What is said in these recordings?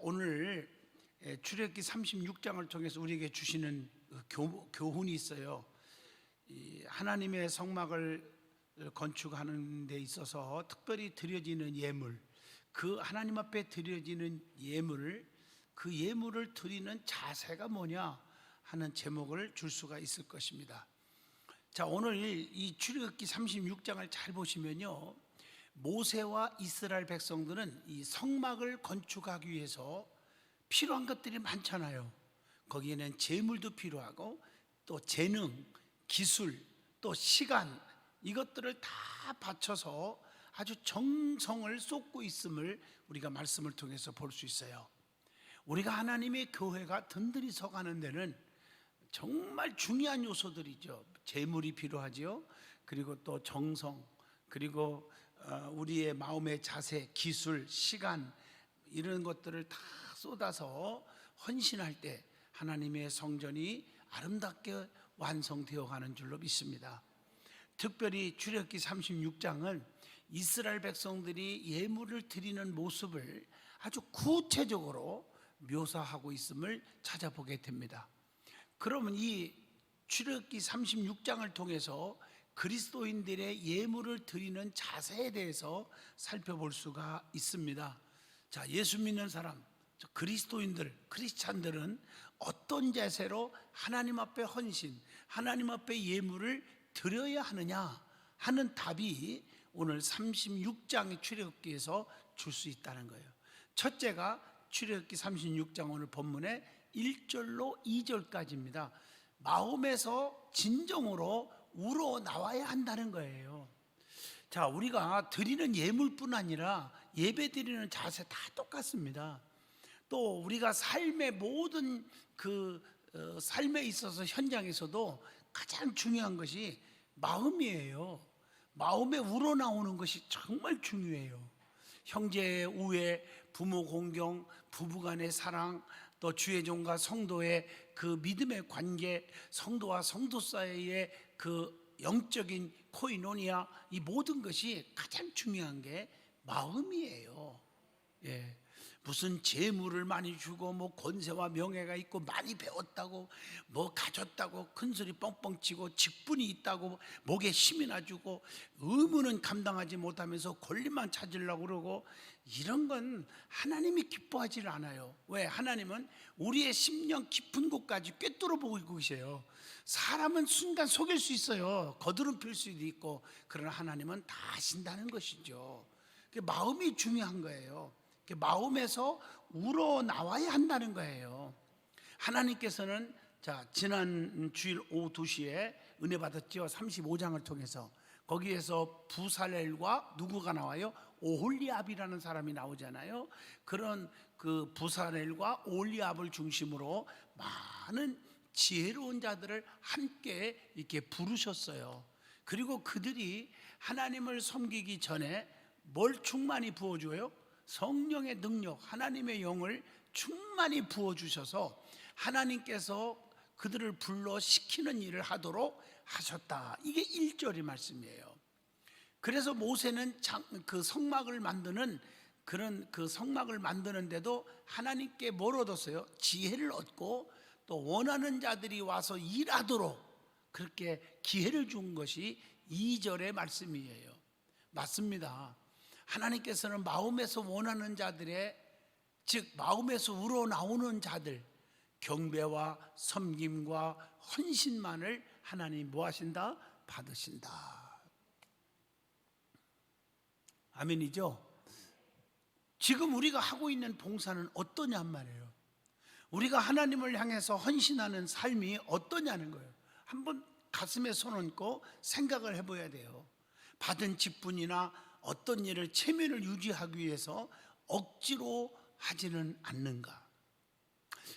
오늘 출애굽기 36장을 통해서 우리에게 주시는 교훈이 있어요. 하나님의 성막을 건축하는 데 있어서 특별히 드려지는 예물, 그 하나님 앞에 드려지는 예물을, 그 예물을 드리는 자세가 뭐냐 하는 제목을 줄 수가 있을 것입니다. 자, 오늘 이 출애굽기 36장을 잘 보시면요, 모세와 이스라엘 백성들은 이 성막을 건축하기 위해서 필요한 것들이 많잖아요. 거기에는 재물도 필요하고 또 재능, 기술, 또 시간, 이것들을 다 바쳐서 아주 정성을 쏟고 있음을 우리가 말씀을 통해서 볼 수 있어요. 우리가 하나님의 교회가 든든히 서가는 데는 정말 중요한 요소들이죠. 재물이 필요하죠. 그리고 또 정성, 그리고 우리의 마음의 자세, 기술, 시간, 이런 것들을 다 쏟아서 헌신할 때 하나님의 성전이 아름답게 완성되어 가는 줄로 믿습니다. 특별히 출애굽기 36장은 이스라엘 백성들이 예물을 드리는 모습을 아주 구체적으로 묘사하고 있음을 찾아보게 됩니다. 그러면 이 출애굽기 36장을 통해서 그리스도인들의 예물을 드리는 자세에 대해서 살펴볼 수가 있습니다. 자, 예수 믿는 사람, 그리스도인들, 크리스찬들은 어떤 자세로 하나님 앞에 헌신, 하나님 앞에 예물을 드려야 하느냐 하는 답이 오늘 36장의 출애굽기에서 줄 수 있다는 거예요. 첫째가 출애굽기 36장 오늘 본문의 1절로 2절까지입니다. 마음에서 진정으로 우러 나와야 한다는 거예요. 자, 우리가 드리는 예물뿐 아니라 예배 드리는 자세 다 똑같습니다. 또 우리가 삶의 모든 삶에 있어서 현장에서도 가장 중요한 것이 마음이에요. 마음에 우러나오는 것이 정말 중요해요. 형제의 우애, 부모 공경, 부부간의 사랑, 또 주의 종과 성도의 그 믿음의 관계, 성도와 성도 사이의 그 영적인 코이노니아, 이 모든 것이 가장 중요한 게 마음이에요. 예. 무슨 재물을 많이 주고 뭐 권세와 명예가 있고 많이 배웠다고 뭐 가졌다고 큰소리 뻥뻥 치고 직분이 있다고 목에 힘이나 주고 의무는 감당하지 못하면서 권리만 찾으려고 그러고, 이런 건 하나님이 기뻐하지 않아요. 왜? 하나님은 우리의 심령 깊은 곳까지 꿰뚫어 보고 계세요. 사람은 순간 속일 수 있어요. 거드름 필 수도 있고. 그러나 하나님은 다 아신다는 것이죠. 마음이 중요한 거예요. 마음에서 우러나와야 한다는 거예요. 하나님께서는, 자, 지난 주일 오후 2시에 은혜 받았죠. 35장을 통해서 거기에서 부살렐과 누구가 나와요? 오홀리압이라는 사람이 나오잖아요. 그런 그 부살렐과 오홀리압을 중심으로 많은 지혜로운 자들을 함께 이렇게 부르셨어요. 그리고 그들이 하나님을 섬기기 전에 뭘 충만히 부어줘요? 성령의 능력, 하나님의 영을 충만히 부어주셔서 하나님께서 그들을 불러 시키는 일을 하도록 하셨다. 이게 1절의 말씀이에요. 그래서 모세는 그 성막을 만드는 그 성막을 만드는데도 하나님께 뭘 얻었어요? 지혜를 얻고 또 원하는 자들이 와서 일하도록 그렇게 기회를 준 것이 2절의 말씀이에요. 맞습니다. 하나님께서는 마음에서 원하는 자들의, 즉 마음에서 우러나오는 자들, 경배와 섬김과 헌신만을 하나님 뭐 하신다? 받으신다. 아멘이죠? 지금 우리가 하고 있는 봉사는 어떠냔 말이에요. 우리가 하나님을 향해서 헌신하는 삶이 어떠냐는 거예요. 한번 가슴에 손 얹고 생각을 해봐야 돼요. 받은 직분이나 어떤 일을 체면을 유지하기 위해서 억지로 하지는 않는가?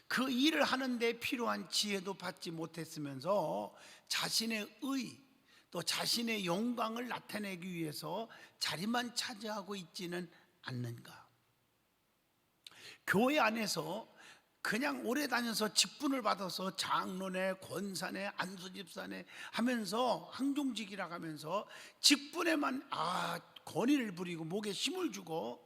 그 일을 하는데 필요한 지혜도 받지 못했으면서 자신의 의, 또 자신의 영광을 나타내기 위해서 자리만 차지하고 있지는 않는가? 교회 안에서 그냥 오래 다녀서 직분을 받아서 장로네, 권사네, 안수집사네 하면서 항종직이라 하면서 직분에만 권위를 부리고 목에 힘을 주고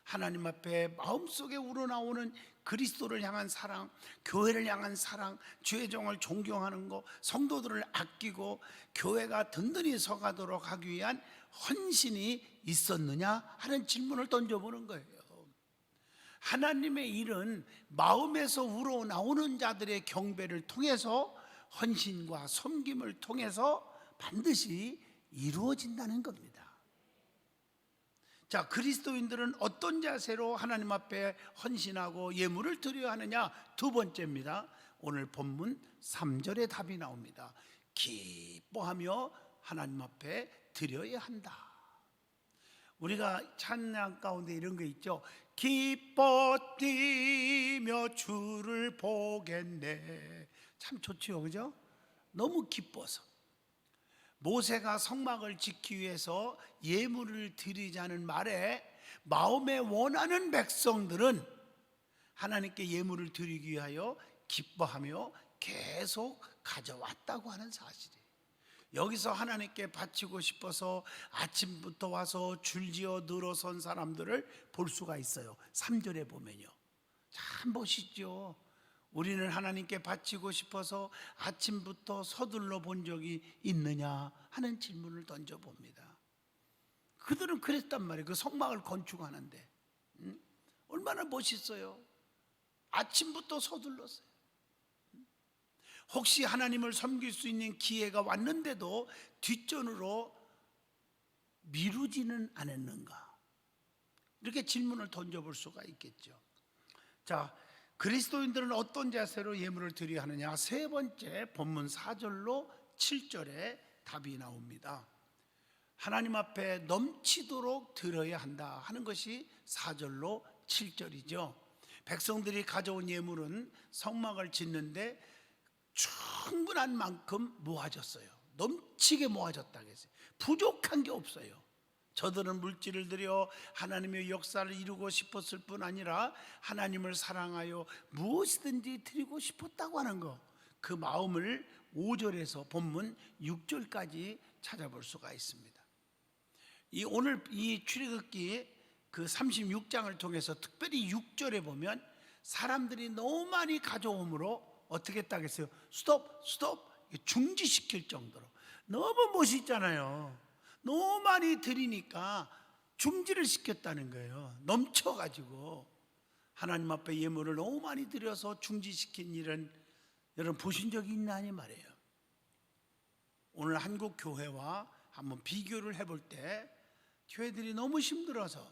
하나님 앞에 마음속에 우러나오는 그리스도를 향한 사랑, 교회를 향한 사랑, 주의 종을 존경하는 것, 성도들을 아끼고 교회가 든든히 서가도록 하기 위한 헌신이 있었느냐 하는 질문을 던져보는 거예요. 하나님의 일은 마음에서 우러나오는 자들의 경배를 통해서, 헌신과 섬김을 통해서 반드시 이루어진다는 겁니다. 자, 그리스도인들은 어떤 자세로 하나님 앞에 헌신하고 예물을 드려야 하느냐? 두 번째입니다. 오늘 본문 3절에 답이 나옵니다. 기뻐하며 하나님 앞에 드려야 한다. 우리가 찬양 가운데 이런 거 있죠. 기뻐 뛰며 주를 보겠네. 참 좋지요, 그죠? 너무 기뻐서. 모세가 성막을 지키기 위해서 예물을 드리자는 말에 마음에 원하는 백성들은 하나님께 예물을 드리기 위하여 기뻐하며 계속 가져왔다고 하는 사실이에요. 여기서 하나님께 바치고 싶어서 아침부터 와서 줄지어 늘어선 사람들을 볼 수가 있어요. 3절에 보면요, 참 멋있죠. 우리는 하나님께 바치고 싶어서 아침부터 서둘러 본 적이 있느냐 하는 질문을 던져봅니다. 그들은 그랬단 말이에요. 그 성막을 건축하는데 얼마나 멋있어요. 아침부터 서둘렀어요. 혹시 하나님을 섬길 수 있는 기회가 왔는데도 뒷전으로 미루지는 않았는가? 이렇게 질문을 던져볼 수가 있겠죠. 자, 그리스도인들은 어떤 자세로 예물을 드려야 하느냐? 세 번째, 본문 4절로 7절에 답이 나옵니다. 하나님 앞에 넘치도록 드려야 한다 하는 것이 4절로 7절이죠. 백성들이 가져온 예물은 성막을 짓는데 충분한 만큼 모아졌어요. 넘치게 모아졌다고 했어요. 부족한 게 없어요. 저들은 물질을 들여 하나님의 역사를 이루고 싶었을 뿐 아니라 하나님을 사랑하여 무엇이든지 드리고 싶었다고 하는 것, 그 마음을 5절에서 본문 6절까지 찾아볼 수가 있습니다. 오늘 이 출애굽기 그 36장을 통해서 특별히 6절에 보면 사람들이 너무 많이 가져오므로 어떻게 했다겠어요? 스톱 중지시킬 정도로. 너무 멋있잖아요. 너무 많이 드리니까 중지를 시켰다는 거예요. 넘쳐가지고 하나님 앞에 예물을 너무 많이 드려서 중지시킨 일은 여러분 보신 적이 있나 이 말이에요. 오늘 한국 교회와 한번 비교를 해볼 때 교회들이 너무 힘들어서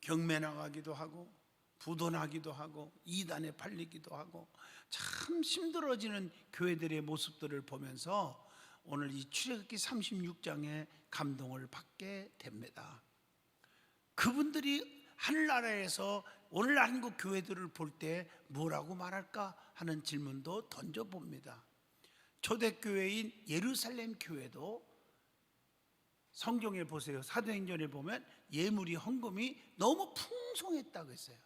경매 나가기도 하고 부도나기도 하고 이단에 팔리기도 하고 참 힘들어지는 교회들의 모습들을 보면서 오늘 이 출애굽기 36장에 감동을 받게 됩니다. 그분들이 하늘나라에서 오늘 한국 교회들을 볼 때 뭐라고 말할까 하는 질문도 던져봅니다. 초대교회인 예루살렘 교회도 성경에 보세요. 사도행전에 보면 예물이 헌금이 너무 풍성했다고 했어요.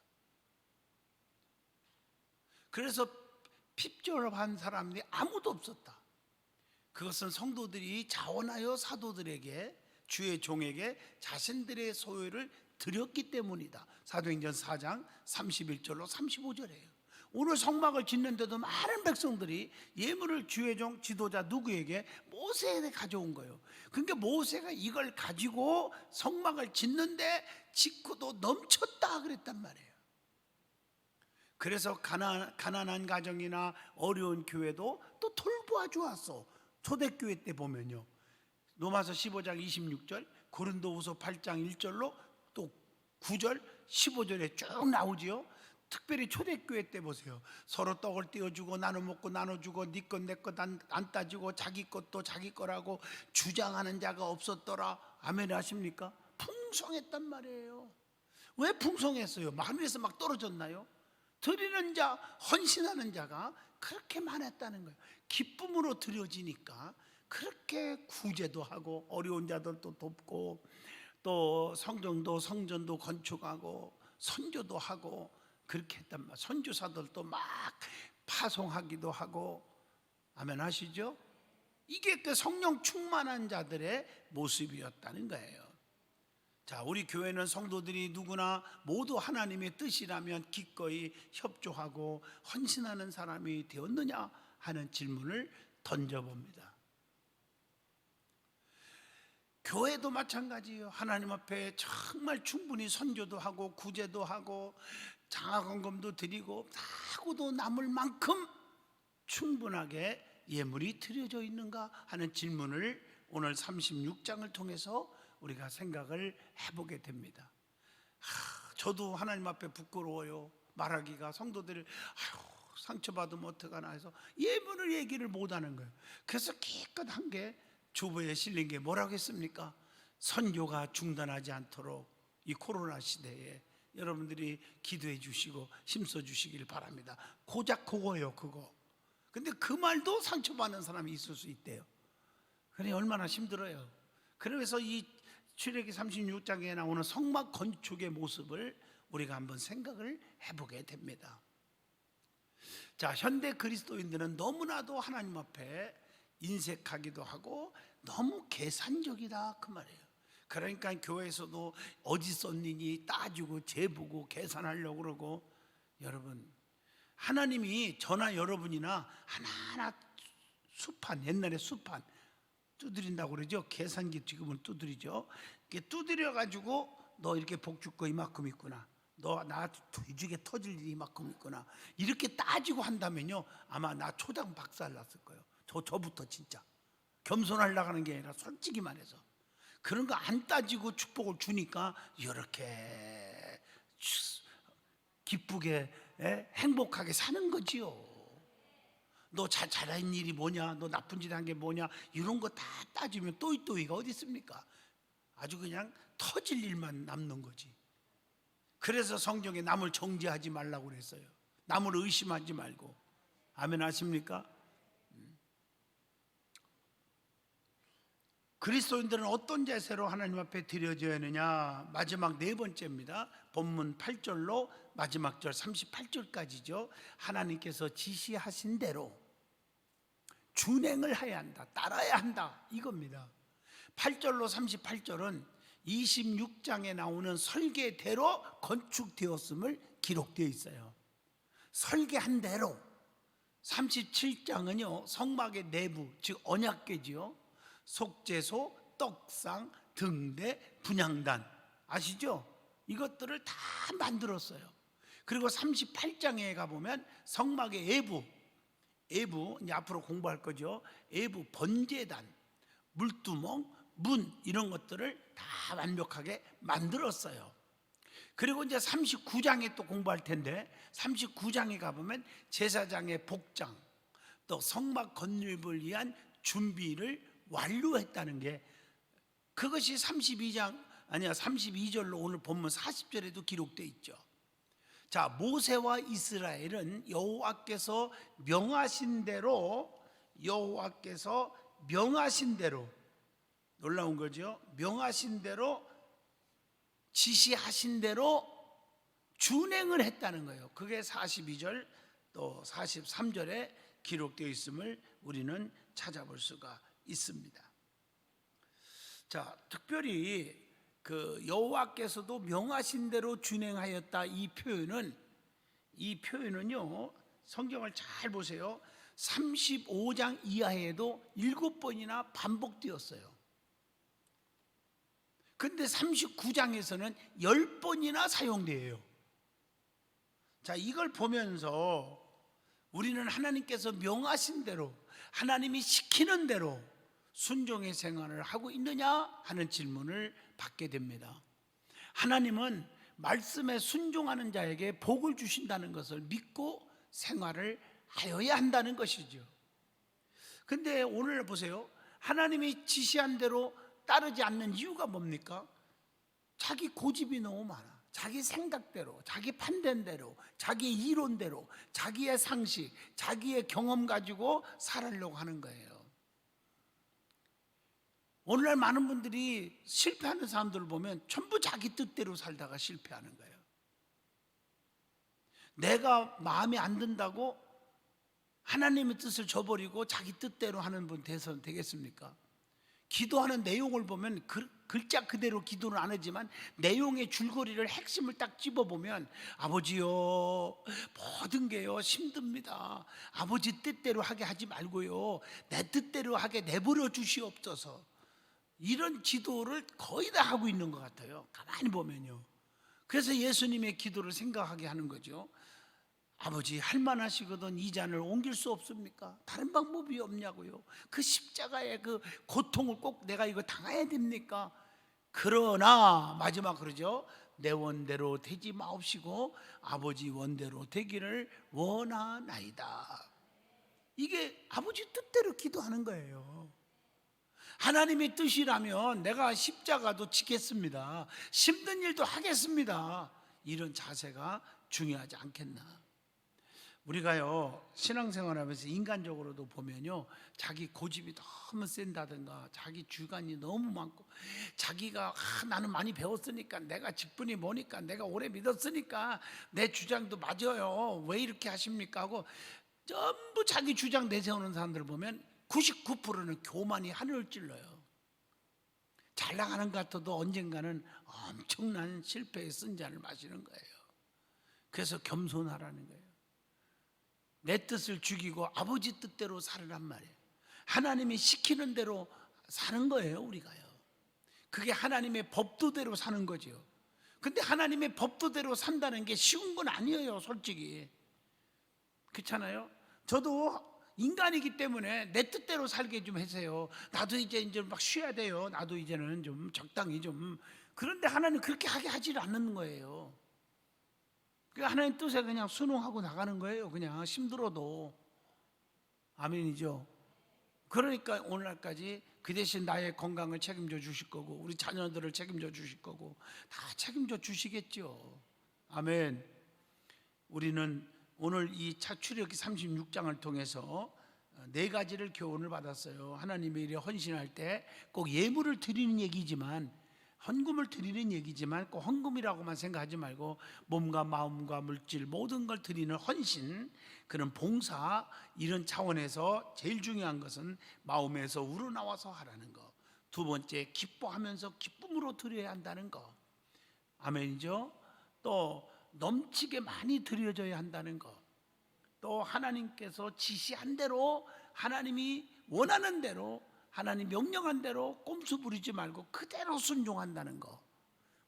그래서 핍절한 사람들이 아무도 없었다. 그것은 성도들이 자원하여 사도들에게, 주의 종에게 자신들의 소유를 드렸기 때문이다. 사도행전 4장 31절로 35절이에요. 오늘 성막을 짓는데도 많은 백성들이 예물을 주의 종 지도자 누구에게? 모세에게 가져온 거예요. 그러니까 모세가 이걸 가지고 성막을 짓는데 짓고도 넘쳤다 그랬단 말이에요. 그래서 가난한 가정이나 어려운 교회도 또 돌보아 주었어. 초대교회 때 보면요, 로마서 15장 26절, 고린도후서 8장 1절로 또 9절 15절에 쭉 나오지요. 특별히 초대교회 때 보세요. 서로 떡을 떼어주고 나눠 먹고 나눠주고 네 것 내 것 안 따지고 자기 것도 자기 거라고 주장하는 자가 없었더라. 아멘 하십니까? 풍성했단 말이에요. 왜 풍성했어요? 하늘에서 막 떨어졌나요? 드리는 자, 헌신하는 자가 그렇게 많았다는 거예요. 기쁨으로 드려지니까 그렇게 구제도 하고 어려운 자들도 돕고 또 성전도 건축하고 선교도 하고 그렇게 했단 말이에요. 선교사들도 막 파송하기도 하고. 아멘 하시죠? 이게 그 성령 충만한 자들의 모습이었다는 거예요. 자, 우리 교회는 성도들이 누구나 모두 하나님의 뜻이라면 기꺼이 협조하고 헌신하는 사람이 되었느냐 하는 질문을 던져봅니다. 교회도 마찬가지예요. 하나님 앞에 정말 충분히 선교도 하고 구제도 하고 장화건금도 드리고 하고도 남을 만큼 충분하게 예물이 드려져 있는가 하는 질문을 오늘 36장을 통해서 우리가 생각을 해보게 됩니다. 저도 하나님 앞에 부끄러워요. 말하기가. 성도들 상처받으면 어떡하나 해서 예물을 얘기를 못하는 거예요. 그래서 기껏 한 게 주보에 실린 게 뭐라고 했습니까? 선교가 중단하지 않도록 이 코로나 시대에 여러분들이 기도해 주시고 힘써 주시길 바랍니다. 고작 그거예요, 그거. 근데 그 말도 상처받는 사람이 있을 수 있대요. 그래 얼마나 힘들어요. 그래서 이 출애굽기 36장에 나오는 성막 건축의 모습을 우리가 한번 생각을 해보게 됩니다. 자, 현대 그리스도인들은 너무나도 하나님 앞에 인색하기도 하고 너무 계산적이다 그 말이에요. 그러니까 교회에서도 어디 썼느니 따지고 재보고 계산하려고 그러고. 여러분, 하나님이 저나 여러분이나 하나하나 수판, 옛날에 수판 두드린다고 그러죠. 계산기 지금은 두드리죠. 이렇게 두드려 가지고 너 이렇게 복 줄 거 이만큼 있구나, 너 나 뒤지게 터질 일이 이만큼 있구나, 이렇게 따지고 한다면요 아마 나 초당 박살 났을 거예요. 저부터 진짜 겸손하려고 하는 게 아니라 솔직히 말해서 그런 거 안 따지고 축복을 주니까 이렇게 기쁘게 행복하게 사는 거지요. 너 잘한 일이 뭐냐, 너 나쁜 짓 한 게 뭐냐, 이런 거 다 따지면 또이또이가 어디 있습니까? 아주 그냥 터질 일만 남는 거지. 그래서 성경에 남을 정죄하지 말라고 그랬어요. 남을 의심하지 말고. 아멘 하십니까? 그리스도인들은 어떤 자세로 하나님 앞에 드려져야 하느냐? 마지막 네 번째입니다. 본문 8절로 마지막 절 38절까지죠. 하나님께서 지시하신 대로 준행을 해야 한다, 따라야 한다, 이겁니다. 8절로 38절은 26장에 나오는 설계대로 건축되었음을 기록되어 있어요. 설계한 대로. 37장은요 성막의 내부, 즉 언약궤지요, 속죄소, 떡상, 등대, 분향단 아시죠? 이것들을 다 만들었어요. 그리고 38장에 가보면 성막의 외부 이제 앞으로 공부할 거죠. 외부 번제단, 물두멍, 문 이런 것들을 다 완벽하게 만들었어요. 그리고 이제 39장에 또 공부할 텐데 39장에 가보면 제사장의 복장, 또 성막 건립을 위한 준비를 완료했다는 게, 그것이 32절로 오늘 본문 40절에도 기록되어 있죠. 자, 모세와 이스라엘은 여호와께서 명하신 대로 놀라운 거죠. 명하신 대로, 지시하신 대로 준행을 했다는 거예요. 그게 42절 또 43절에 기록되어 있음을 우리는 찾아볼 수가 있습니다. 자, 특별히 그 여호와께서도 명하신 대로 준행하였다, 이 표현은요 성경을 잘 보세요. 35장 이하에도 7번이나 반복되었어요. 근데 39장에서는 10번이나 사용돼요. 자, 이걸 보면서 우리는 하나님께서 명하신 대로, 하나님이 시키는 대로 순종의 생활을 하고 있느냐 하는 질문을 받게 됩니다. 하나님은 말씀에 순종하는 자에게 복을 주신다는 것을 믿고 생활을 하여야 한다는 것이죠. 근데 오늘 보세요. 하나님이 지시한 대로 따르지 않는 이유가 뭡니까? 자기 고집이 너무 많아. 자기 생각대로, 자기 판단대로, 자기의 이론대로, 자기의 상식, 자기의 경험 가지고 살으려고 하는 거예요. 오늘날 많은 분들이 실패하는 사람들을 보면 전부 자기 뜻대로 살다가 실패하는 거예요. 내가 마음에 안 든다고 하나님의 뜻을 저버리고 자기 뜻대로 하는 분 되겠습니까? 기도하는 내용을 보면 글자 그대로 기도는 안 하지만 내용의 줄거리를 핵심을 딱 집어보면 아버지요 모든 게요 힘듭니다. 아버지 뜻대로 하게 하지 말고요 내 뜻대로 하게 내버려 주시옵소서. 이런 기도를 거의 다 하고 있는 것 같아요. 가만히 보면요. 그래서 예수님의 기도를 생각하게 하는 거죠. 아버지 할만하시거든 이 잔을 옮길 수 없습니까? 다른 방법이 없냐고요. 그 십자가의 그 고통을 꼭 내가 이거 당해야 됩니까? 그러나 마지막 그러죠. 내 원대로 되지 마옵시고 아버지 원대로 되기를 원하나이다. 이게 아버지 뜻대로 기도하는 거예요. 하나님의 뜻이라면 내가 십자가도 지겠습니다. 힘든 일도 하겠습니다. 이런 자세가 중요하지 않겠나. 우리가요 신앙생활하면서 인간적으로도 보면요 자기 고집이 너무 센다든가 자기 주관이 너무 많고 자기가 나는 많이 배웠으니까 내가 직분이 뭐니까 내가 오래 믿었으니까 내 주장도 맞아요 왜 이렇게 하십니까 하고 전부 자기 주장 내세우는 사람들 보면 99%는 교만이 하늘을 찔러요. 잘 나가는 것 같아도 언젠가는 엄청난 실패의 쓴잔을 마시는 거예요. 그래서 겸손하라는 거예요. 내 뜻을 죽이고 아버지 뜻대로 살으란 말이에요. 하나님이 시키는 대로 사는 거예요. 우리가요 그게 하나님의 법도대로 사는 거죠. 근데 하나님의 법도대로 산다는 게 쉬운 건 아니에요. 솔직히 그렇잖아요. 저도 인간이기 때문에 내 뜻대로 살게 좀 해주세요. 나도 이제 막 쉬어야 돼요. 나도 이제는 좀 적당히 좀. 그런데 하나님 그렇게 하게 하질 않는 거예요. 하나님 뜻에 그냥 순응하고 나가는 거예요. 그냥 힘들어도. 아멘이죠. 그러니까 오늘날까지 그 대신 나의 건강을 책임져 주실 거고 우리 자녀들을 책임져 주실 거고 다 책임져 주시겠죠. 아멘. 우리는 오늘 이 출애굽기 36장을 통해서 네 가지를 교훈을 받았어요. 하나님의 일에 헌신할 때 꼭 예물을 드리는 얘기지만 헌금을 드리는 얘기지만 꼭 헌금이라고만 생각하지 말고 몸과 마음과 물질 모든 걸 드리는 헌신, 그런 봉사, 이런 차원에서 제일 중요한 것은 마음에서 우러나와서 하라는 거. 두 번째, 기뻐하면서 기쁨으로 드려야 한다는 거. 아멘이죠. 또 넘치게 많이 드려져야 한다는 거. 또 하나님께서 지시한 대로, 하나님이 원하는 대로, 하나님 명령한 대로 꼼수 부리지 말고 그대로 순종한다는 거.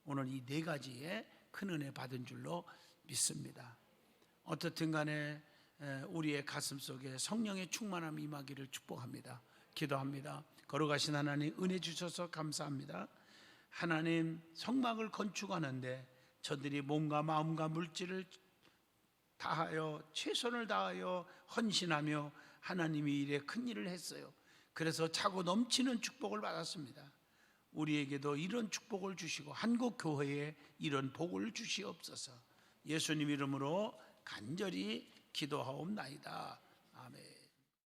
오늘 이 네 가지의 큰 은혜 받은 줄로 믿습니다. 어떻든 간에 우리의 가슴 속에 성령의 충만함이 임하기를 축복합니다. 기도합니다. 걸어가신 하나님 은혜 주셔서 감사합니다. 하나님 성막을 건축하는데 저들이 몸과 마음과 물질을 다하여 최선을 다하여 헌신하며 하나님의 일에 큰 일을 했어요. 그래서 차고 넘치는 축복을 받았습니다. 우리에게도 이런 축복을 주시고 한국 교회에 이런 복을 주시옵소서. 예수님 이름으로 간절히 기도하옵나이다.